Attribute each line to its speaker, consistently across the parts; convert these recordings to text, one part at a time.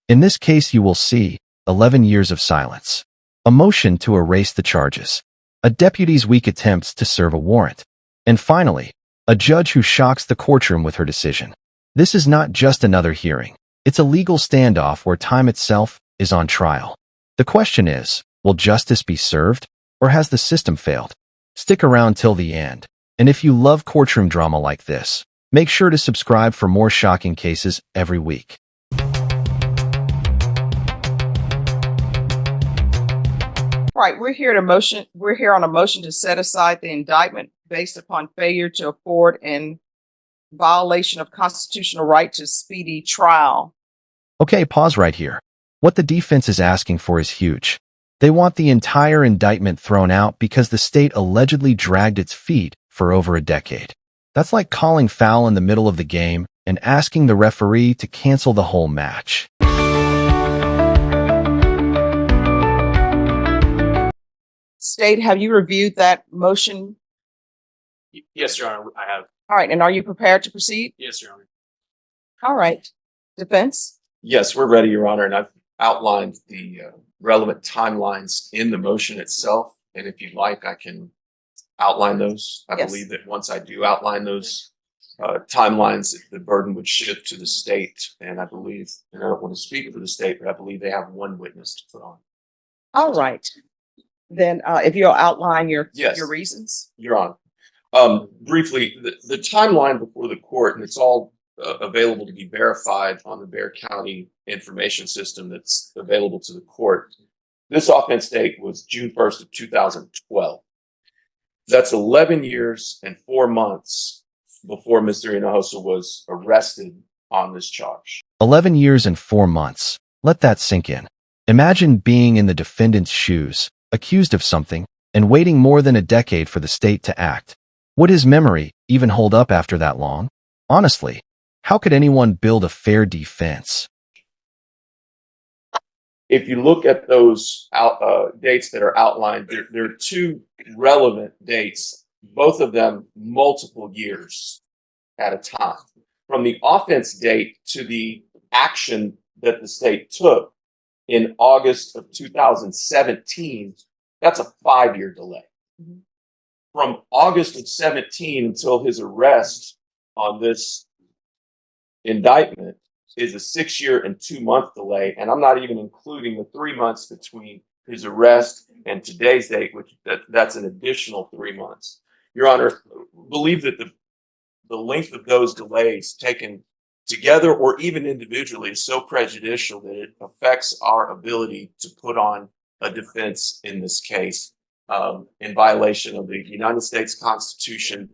Speaker 1: In this case, you will see 11 years of silence, a motion to erase the charges, a deputy's weak attempts to serve a warrant, and finally, a judge who shocks the courtroom with her decision. This is not just another hearing. It's a legal standoff where time itself is on trial. The question is, will justice be served, or has the system failed? Stick around till the end. And if you love courtroom drama like this, make sure to subscribe for more shocking cases every week.
Speaker 2: All right, we're here on a motion to set aside the indictment based upon failure to afford in violation of constitutional right to speedy trial.
Speaker 1: Okay, pause right here. What the defense is asking for is huge. They want the entire indictment thrown out because the state allegedly dragged its feet for over a decade. That's like calling foul in the middle of the game and asking the referee to cancel the whole match.
Speaker 2: State, have you reviewed that motion?
Speaker 3: Yes, Your Honor, I have.
Speaker 2: All right, and are you prepared to proceed?
Speaker 3: Yes, Your Honor.
Speaker 2: All right. Defense?
Speaker 4: Yes, we're ready, Your Honor, and I've outlined the relevant timelines in the motion itself. And if you'd like, I can outline those. I
Speaker 2: Yes.
Speaker 4: believe that once I do outline those timelines, the burden would shift to the state. And I believe, and I don't want to speak for the state, but I believe they have one witness to put on.
Speaker 2: All right. Then if you'll outline your
Speaker 4: Yes.
Speaker 2: reasons.
Speaker 4: Your Honor. Briefly, the timeline before the court, and it's all available to be verified on the Bexar County information system that's available to the court. This offense date was June 1st of 2012. That's 11 years and 4 months before Mr. Hinojosa was arrested on this charge.
Speaker 1: 11 years and 4 months. Let that sink in. Imagine being in the defendant's shoes, accused of something, and waiting more than a decade for the state to act. Would his memory even hold up after that long? Honestly, how could anyone build a fair defense?
Speaker 4: If you look at those dates that are outlined, there are two relevant dates, both of them multiple years at a time. From the offense date to the action that the state took in August of 2017, that's a 5-year delay.
Speaker 2: Mhm.
Speaker 4: From August of 17 until his arrest on this indictment is a 6-year and 2-month delay. And I'm not even including the 3 months between his arrest and today's date, which that's an additional 3 months. Your Honor, believe that the length of those delays taken together or even individually is so prejudicial that it affects our ability to put on a defense in this case in violation of the United States Constitution,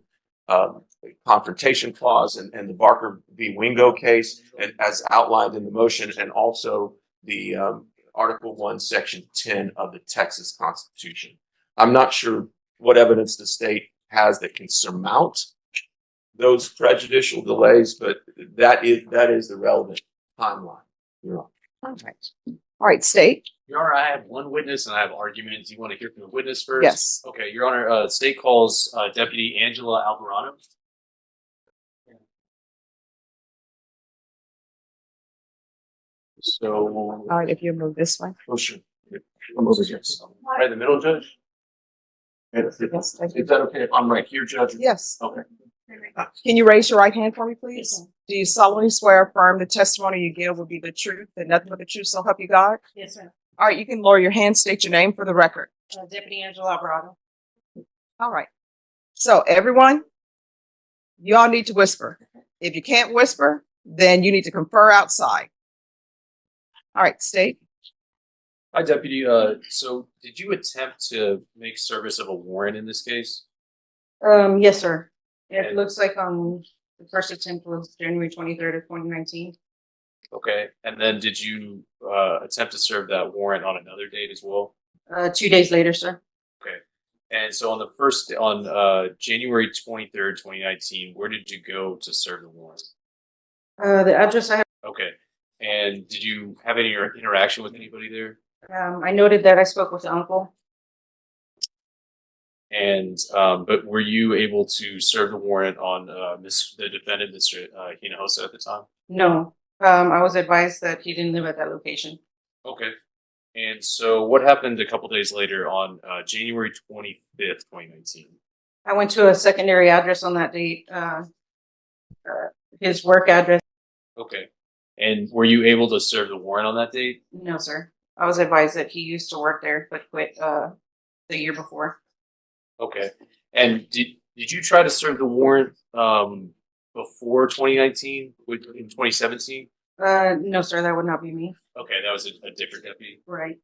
Speaker 4: Confrontation Clause, and the Barker v. Wingo case, and as outlined in the motion, and also the Article 1, Section 10 of the Texas Constitution. I'm not sure what evidence the state has that can surmount those prejudicial delays, but that is the relevant timeline. You're on.
Speaker 2: All right, state.
Speaker 3: Your Honor, I have one witness and I have arguments. You want to hear from the witness first?
Speaker 2: Yes.
Speaker 3: Okay, Your Honor, state calls Deputy Angela Alvarado. So,
Speaker 2: All right, if you move this way.
Speaker 4: Oh, sure. I'm over here.
Speaker 3: right in the middle, Judge?
Speaker 2: Yes, thank you.
Speaker 4: Is that okay if I'm right here, Judge?
Speaker 2: Yes.
Speaker 4: Okay.
Speaker 2: Can you raise your right hand for me, please? Do you solemnly swear or affirm the testimony you give will be the truth and nothing but the truth, so help you God?
Speaker 5: Yes, sir.
Speaker 2: All right, you can lower your hand, state your name for the record.
Speaker 5: Deputy Angela Alvarado.
Speaker 2: All right. So everyone, you all need to whisper. If you can't whisper, then you need to confer outside. All right, state.
Speaker 3: Hi, Deputy. So did you attempt to make service of a warrant in this case?
Speaker 5: Yes, sir. It
Speaker 3: And-
Speaker 5: looks like the first attempt was January 23rd of 2019.
Speaker 3: Okay. And then did you attempt to serve that warrant on another date as well?
Speaker 5: 2 days later, sir.
Speaker 3: Okay. And so on January 23rd, 2019, where did you go to serve the warrant?
Speaker 5: The address I have,
Speaker 3: Okay. And did you have any interaction with anybody there?
Speaker 5: I noted that I spoke with the uncle.
Speaker 3: And but were you able to serve the warrant on the defendant, Mr. Hinojosa, at the time?
Speaker 5: No, I was advised that he didn't live at that location.
Speaker 3: Okay. And so what happened a couple days later on January 25th, 2019?
Speaker 5: I went to a secondary address on that date, his work address.
Speaker 3: Okay. And were you able to serve the warrant on that date?
Speaker 5: No, sir. I was advised that he used to work there, but quit, the year before.
Speaker 3: Okay. And did you try to serve the warrant before 2019 in 2017?
Speaker 5: No, sir, that would not be me.
Speaker 3: Okay, that was a different deputy.
Speaker 5: Right.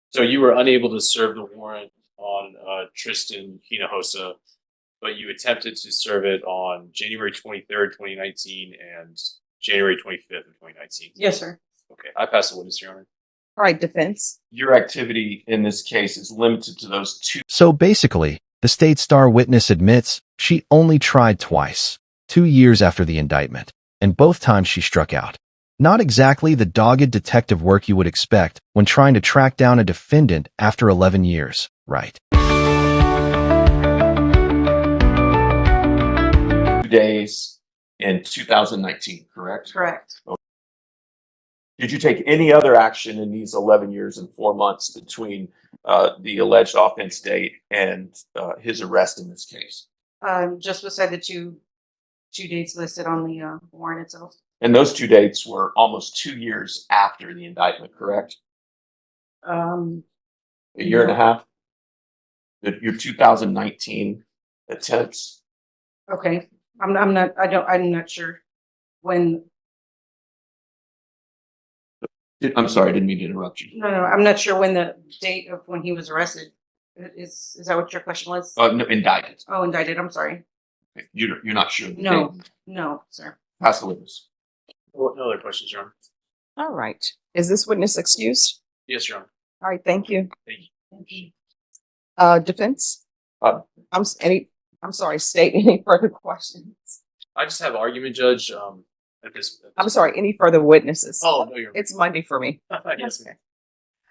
Speaker 3: So you were unable to serve the warrant on Tristan Hinojosa, but you attempted to serve it on January 23rd, 2019 and January 25th of 2019.
Speaker 5: Yes, sir.
Speaker 3: Okay, I pass the witness, Your Honor.
Speaker 2: All right, defense.
Speaker 4: Your activity in this case is limited to those two.
Speaker 1: So basically, the state's star witness admits she only tried twice, 2 years after the indictment, and both times she struck out. Not exactly the dogged detective work you would expect when trying to track down a defendant after 11 years, right?
Speaker 4: 2 days in 2019, correct?
Speaker 5: Correct.
Speaker 4: Did you take any other action in these 11 years and 4 months between the alleged offense date and his arrest in this case?
Speaker 5: Just beside the two dates listed on the warrant itself.
Speaker 4: And those 2 dates were almost 2 years after the indictment, correct? A year and a half? Your 2019 attempts?
Speaker 5: Okay. I'm not sure when.
Speaker 4: I'm sorry, I didn't mean to interrupt you.
Speaker 5: No, I'm not sure when the date of when he was arrested. Is that what your question was?
Speaker 4: No, indicted.
Speaker 5: Oh, indicted. I'm sorry.
Speaker 4: Okay, you're not sure. of the
Speaker 5: No.
Speaker 4: date.
Speaker 5: No, sir.
Speaker 4: Pass the witness.
Speaker 3: No other questions, Your Honor.
Speaker 2: All right. Is this witness excused?
Speaker 3: Yes, Your Honor.
Speaker 2: All right, thank you.
Speaker 3: Thank you.
Speaker 5: Thank you.
Speaker 2: Defense?
Speaker 4: Uh,
Speaker 2: I'm sorry, state any further questions?
Speaker 3: I just have argument, Judge. At this
Speaker 2: I'm sorry, any further witnesses?
Speaker 3: Oh, no, You're
Speaker 2: It's Monday for me.
Speaker 3: yes, ma'am.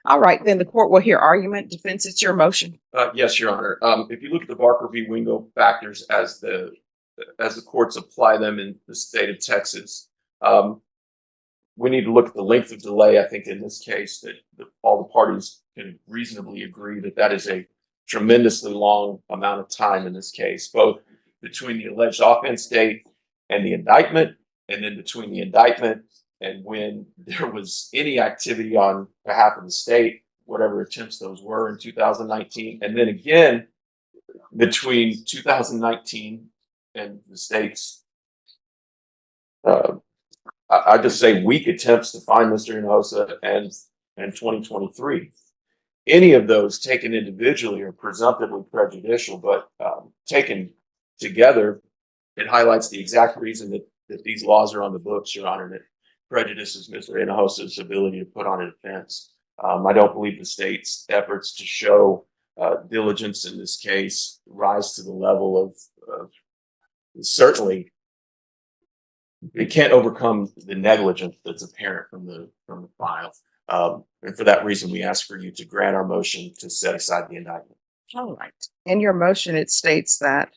Speaker 2: All right, then the court will hear argument. Defense, it's your motion.
Speaker 4: Yes, Your Honor. If you look at the Barker v. Wingo factors as the courts apply them in the state of Texas, we need to look at the length of delay. I think in this case that all the parties can reasonably agree that that is a tremendously long amount of time in this case, both between the alleged offense date and the indictment, and then between the indictment and when there was any activity on behalf of the state, whatever attempts those were in 2019, and then again between 2019 and the state's, I just say weak attempts to find Mr. Hinojosa and 2023. Any of those taken individually are presumptively prejudicial, but taken together, it highlights the exact reason that these laws are on the books, Your Honor, that prejudices Mr. Hinojosa's ability to put on a defense. I don't believe the state's efforts to show diligence in this case rise to the level of certainly it can't overcome the negligence that's apparent from the file. And for that reason, we ask for you to grant our motion to set aside the indictment.
Speaker 2: All right. In your motion, it states that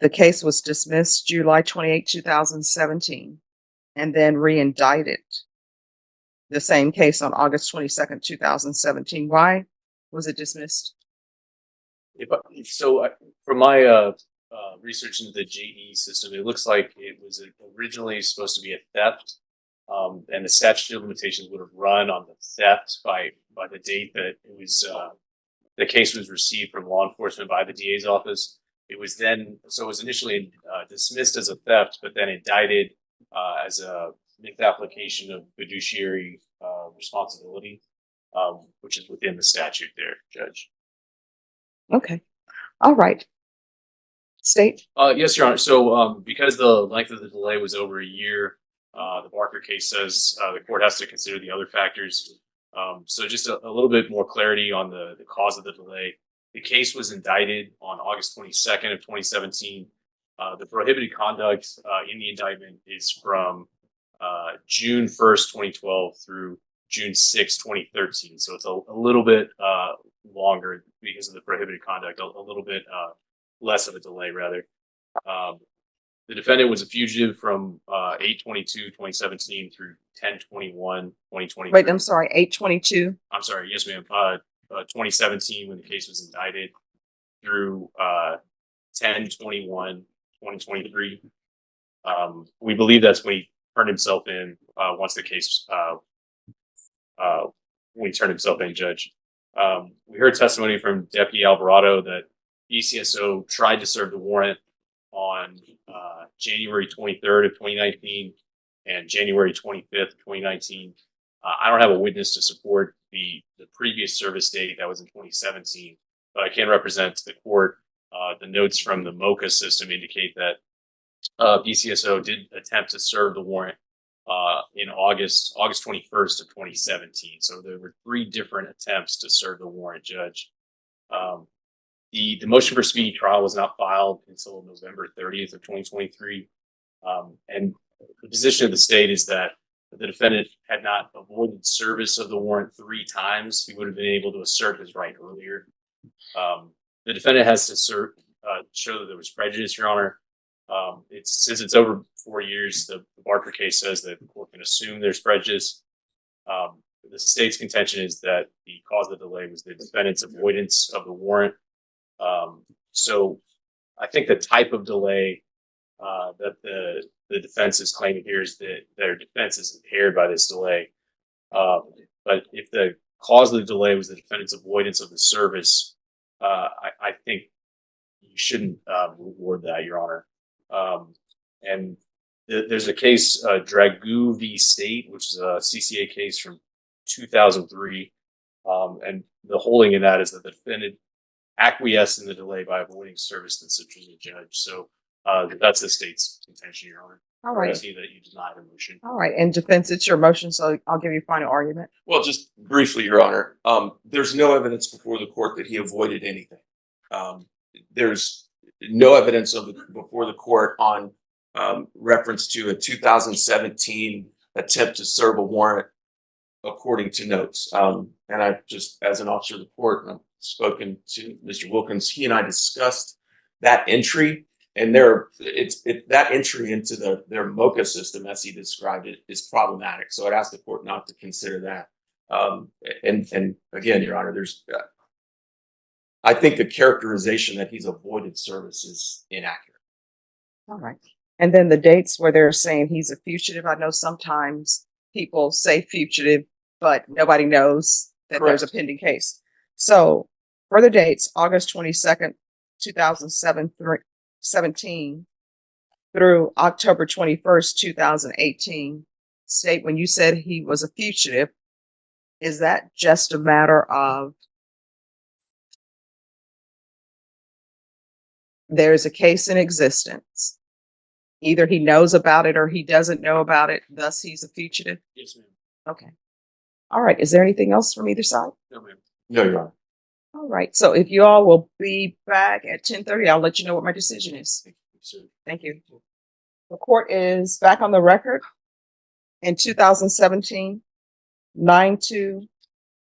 Speaker 2: the case was dismissed July 28, 2017, and then re-indicted the same case on August 22nd, 2017. Why was it dismissed?
Speaker 3: From my research into the GE system, it looks like it was originally supposed to be a theft, and the statute of limitations would have run on the theft by the date that it was the case was received from law enforcement by the DA's office. It was initially dismissed as a theft, but then indicted as a misapplication of fiduciary responsibility, which is within the statute there, Judge.
Speaker 2: Okay. All right. State.
Speaker 3: Yes, Your Honor. So because the length of the delay was over a year, the Barker case says the court has to consider the other factors. So just a little bit more clarity on the cause of the delay. The case was indicted on August 22nd of 2017. The prohibited conduct in the indictment is from June 1st, 2012 through June 6th, 2013. So it's a little bit longer because of the prohibited conduct, a little bit less of a delay rather. The defendant was a fugitive from 8/22/2017 through 10/21/2023.
Speaker 2: Wait, I'm sorry, 8/22.
Speaker 3: I'm sorry, yes, ma'am. 2017 when the case was indicted through 10/21/2023. We believe that's when he turned himself in. Once the case, when he turned himself in, Judge. We heard testimony from Deputy Alvarado that BCSO tried to serve the warrant on January 23rd of 2019 and January 25th, 2019. I don't have a witness to support the previous service date that was in 2017, but I can represent to the court. The notes from the MOCA system indicate that BCSO did attempt to serve the warrant in August 21st of 2017. So there were 3 different attempts to serve the warrant, Judge. The motion for speedy trial was not filed until November 30th of 2023. And the position of the state is that the defendant had not avoided service of the warrant 3 times. He would have been able to assert his right earlier. The defendant has to show that there was prejudice, Your Honor. Since it's over 4 years, the Barker case says that the court can assume there's prejudice. The state's contention is that the cause of the delay was the defendant's avoidance of the warrant. So I think the type of delay that the defense is claiming here is that their defense is impaired by this delay. But if the cause of the delay was the defendant's avoidance of the service, I think you shouldn't reward that, Your Honor. And there's a case, Dragoo v. State, which is a CCA case from 2003. And the holding in that is that the defendant acquiesced in the delay by avoiding service to the subpoena judge. So that's the state's contention, Your Honor.
Speaker 2: All right.
Speaker 3: I see that you denied a motion.
Speaker 2: All right. And defense, it's your motion, so I'll give you final argument.
Speaker 4: Well, just briefly, Your Honor, there's no evidence before the court that he avoided anything. There's no evidence before the court on reference to a 2017 attempt to serve a warrant according to notes. And I just, as an officer of the court, I've spoken to Mr. Wilkins. He and I discussed that entry, and that entry into their MOCA system, as he described it, is problematic. So I'd ask the court not to consider that. And again, Your Honor, I think the characterization that he's avoided service is inaccurate.
Speaker 2: All right. And then the dates where they're saying he's a fugitive. I know sometimes people say fugitive, but nobody knows that there's a pending case. So for the dates, August 22nd, 2017 through October 21st, 2018, state when you said he was a fugitive, is that just a matter of there's a case in existence? Either he knows about it or he doesn't know about it, thus he's a fugitive?
Speaker 3: Yes, ma'am.
Speaker 2: Okay. All right. Is there anything else from either side?
Speaker 3: No, ma'am.
Speaker 4: No, Your Honor.
Speaker 2: All right. So if you all will be back at 10:30, I'll let you know what my decision is. Thank you. The court is back on the record in 2017, CR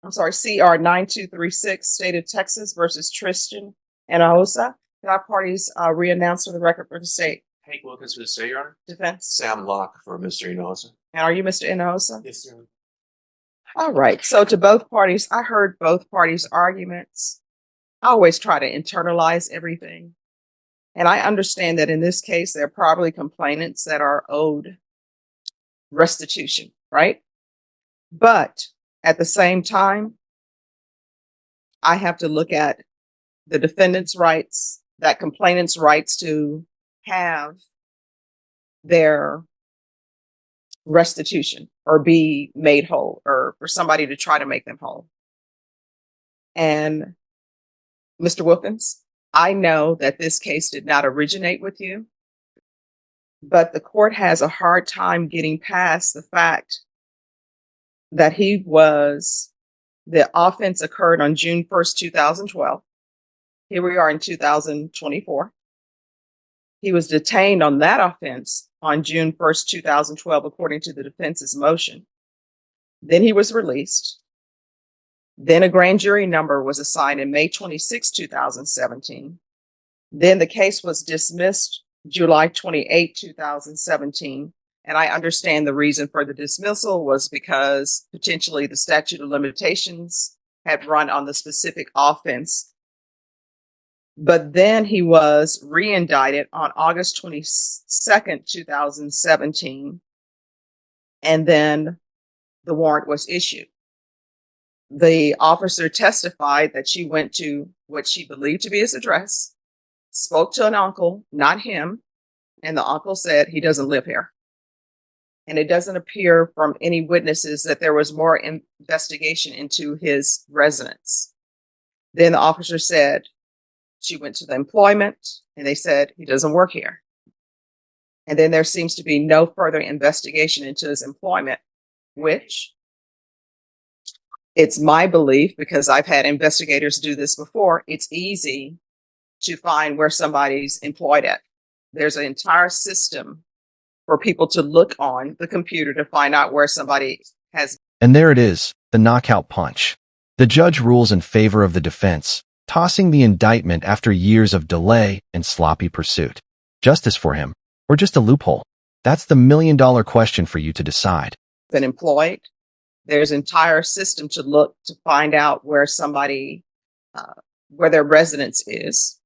Speaker 2: 9236, State of Texas versus Tristan Anahosa. Can our parties re-announce for the record for the state?
Speaker 3: Hank Wilkins for the state, Your Honor.
Speaker 2: Defense.
Speaker 4: Sam Locke for Mr. Enosa.
Speaker 2: And are you Mr. Anahosa?
Speaker 3: Yes, sir.
Speaker 2: All right. So to both parties, I heard both parties' arguments. I always try to internalize everything. And I understand that in this case, there are probably complainants that are owed restitution, right? But at the same time, I have to look at the defendant's rights, that complainant's rights to have their restitution or be made whole, or for somebody to try to make them whole. And Mr. Wilkins, I know that this case did not originate with you, but the court has a hard time getting past the fact that the offense occurred on June 1st, 2012. Here we are in 2024. He was detained on that offense on June 1st, 2012, according to the defense's motion. Then he was released. Then a grand jury number was assigned in May 26, 2017. Then the case was dismissed July 28, 2017. And I understand the reason for the dismissal was because potentially the statute of limitations had run on the specific offense. But then he was re-indicted on August 22nd, 2017. And then the warrant was issued. The officer testified that she went to what she believed to be his address, spoke to an uncle, not him, and the uncle said he doesn't live here. And it doesn't appear from any witnesses that there was more investigation into his residence. Then the officer said she went to the employment and they said he doesn't work here. And then there seems to be no further investigation into his employment, which it's my belief, because I've had investigators do this before, it's easy to find where somebody's employed at. There's an entire system for people to look on the computer to find out where somebody has.
Speaker 1: And there it is, the knockout punch. The judge rules in favor of the defense, tossing the indictment after years of delay and sloppy pursuit. Justice for him, or just a loophole? That's the million-dollar question for you to decide.
Speaker 2: Been employed. There's an entire system to look to find out where somebody, where their residence is.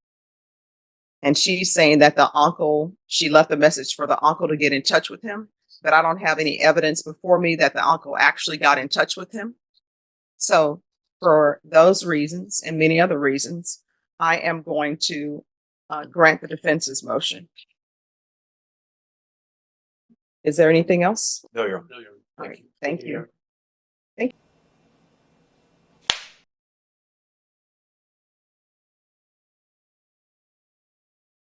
Speaker 2: And she's saying that the uncle, she left a message for the uncle to get in touch with him, but I don't have any evidence before me that the uncle actually got in touch with him. So for those reasons and many other reasons, I am going to grant the defense's motion. Is there anything else?
Speaker 4: No, Your Honor.
Speaker 3: No, you're.
Speaker 2: All right, thank you.